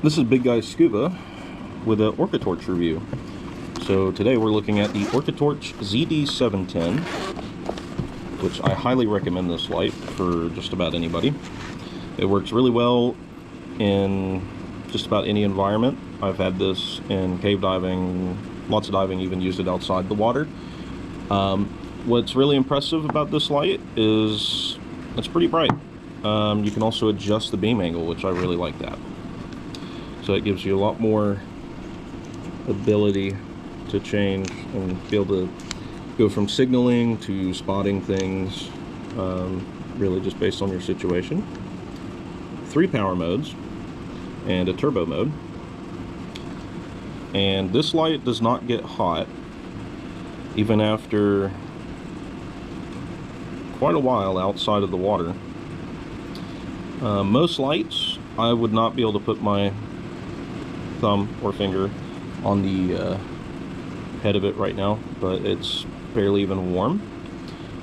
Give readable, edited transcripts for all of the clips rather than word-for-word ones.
This is Big Guy Scuba with an OrcaTorch review. So today we're looking at the OrcaTorch ZD710, which I highly recommend this light for just about anybody. It works really well in just about any environment. I've had this in cave diving, lots of diving, even used it outside the water. What's really impressive about this light is it's pretty bright. You can also adjust the beam angle, which I really like that. So it gives you a lot more ability to change and be able to go from signaling to spotting things, really just based on your situation. 3 power modes and a turbo mode. And this light does not get hot even after quite a while outside of the water. Most lights, I would not be able to put my thumb or finger on the head of it right now, but it's barely even warm,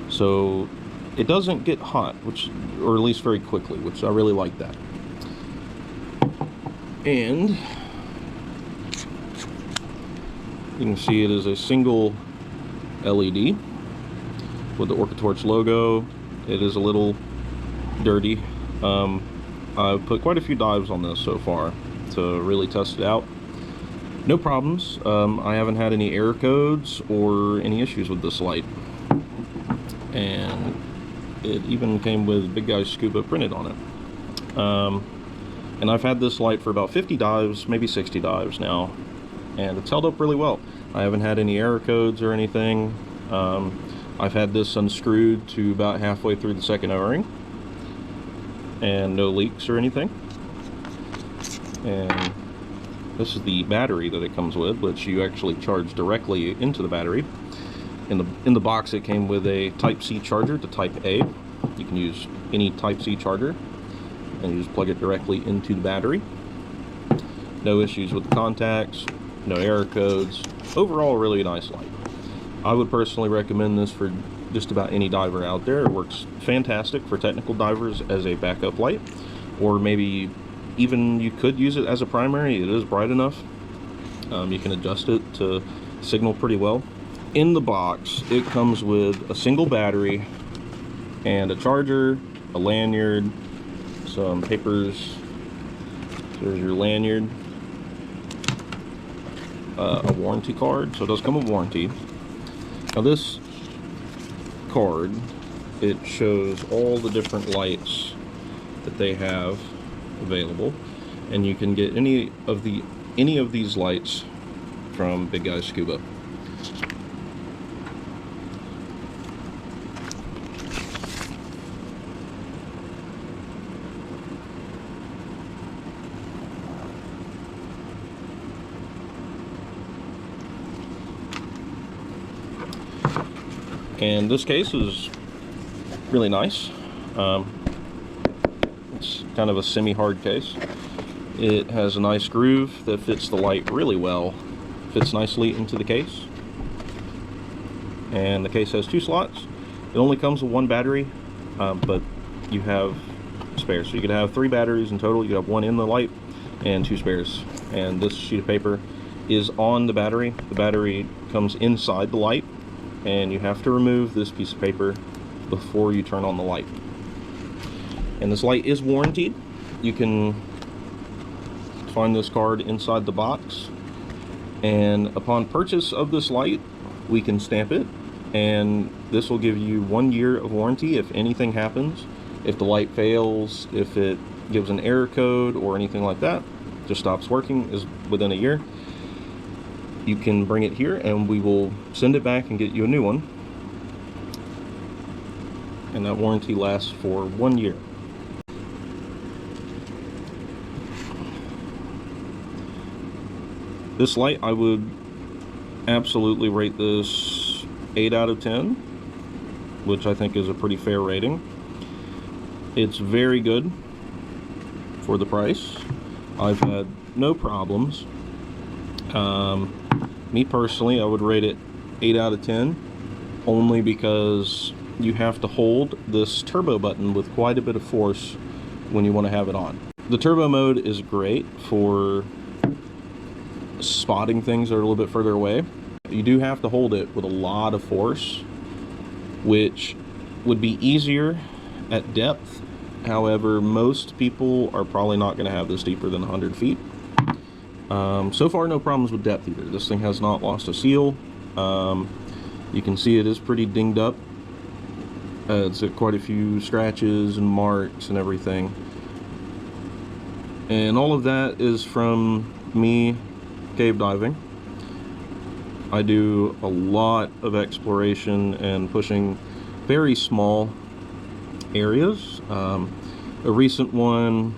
so it doesn't get hot, or at least very quickly, which I really like that. And you can see it is a single LED with the OrcaTorch logo. It is a little dirty. I've put quite a few dives on this so far to really test it out. No problems. I haven't had any error codes or any issues with this light. And it even came with Big Guy Scuba printed on it. And I've had this light for about 50 dives, maybe 60 dives now, and it's held up really well. I haven't had any error codes or anything. I've had this unscrewed to about halfway through the second O-ring, and no leaks or anything. And this is the battery that it comes with, which you actually charge directly into the battery. In the box it came with a Type-C charger to Type-A. You can use any Type-C charger, and you just plug it directly into the battery. No issues with the contacts, no error codes. Overall, really nice light. I would personally recommend this for just about any diver out there. It works fantastic for technical divers as a backup light, or maybe even you could use it as a primary. It is bright enough. You can adjust it to signal pretty well. In the box, it comes with a single battery and a charger, a lanyard, some papers. There's your lanyard, a warranty card, so it does come with warranty. Now this card, it shows all the different lights that they have available, and you can get any of these lights from Big Guy Scuba. And this case is really nice. It's kind of a semi-hard case. It has a nice groove that fits the light really well. Fits nicely into the case. And the case has 2 slots. It only comes with 1 battery, but you have spares. So you could have 3 batteries in total. You could have 1 in the light and 2 spares. And this sheet of paper is on the battery. The battery comes inside the light, and you have to remove this piece of paper before you turn on the light. And this light is warranted. You can find this card inside the box, and upon purchase of this light we can stamp it, and this will give you 1 year of warranty if anything happens. If the light fails, if it gives an error code or anything like that, just stops working, is within a year. You can bring it here and we will send it back and get you a new one. And that warranty lasts for 1 year. This light, I would absolutely rate this 8 out of 10, which I think is a pretty fair rating. It's very good for the price. I've had no problems. Me personally, I would rate it 8 out of 10, only because you have to hold this turbo button with quite a bit of force when you want to have it on. The turbo mode is great for spotting things that are a little bit further away. You do have to hold it with a lot of force, which would be easier at depth. However, most people are probably not going to have this deeper than 100 feet. So far, no problems with depth either. This thing has not lost a seal. You can see it is pretty dinged up. It's got quite a few scratches and marks and everything. And all of that is from me cave diving. I do a lot of exploration and pushing very small areas. A recent one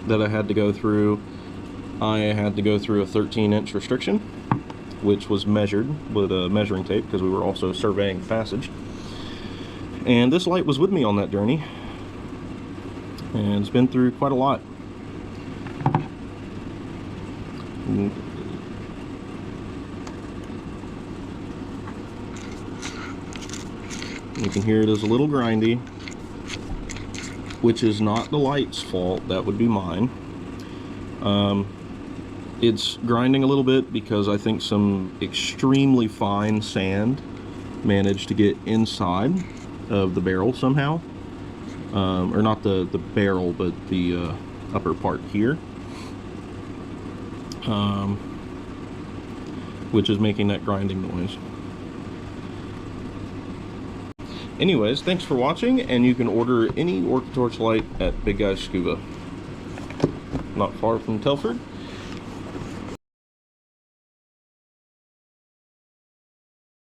that I had to go through, I had to go through a 13-inch restriction, which was measured with a measuring tape because we were also surveying the passage. And this light was with me on that journey, and it's been through quite a lot. You can hear it is a little grindy, which is not the light's fault. That would be mine. It's grinding a little bit because I think some extremely fine sand managed to get inside of the barrel somehow. Or not the barrel, but the upper part here. Which is making that grinding noise. Anyways, thanks for watching, and you can order any OrcaTorch light at Big Guy Scuba. Not far from Telford.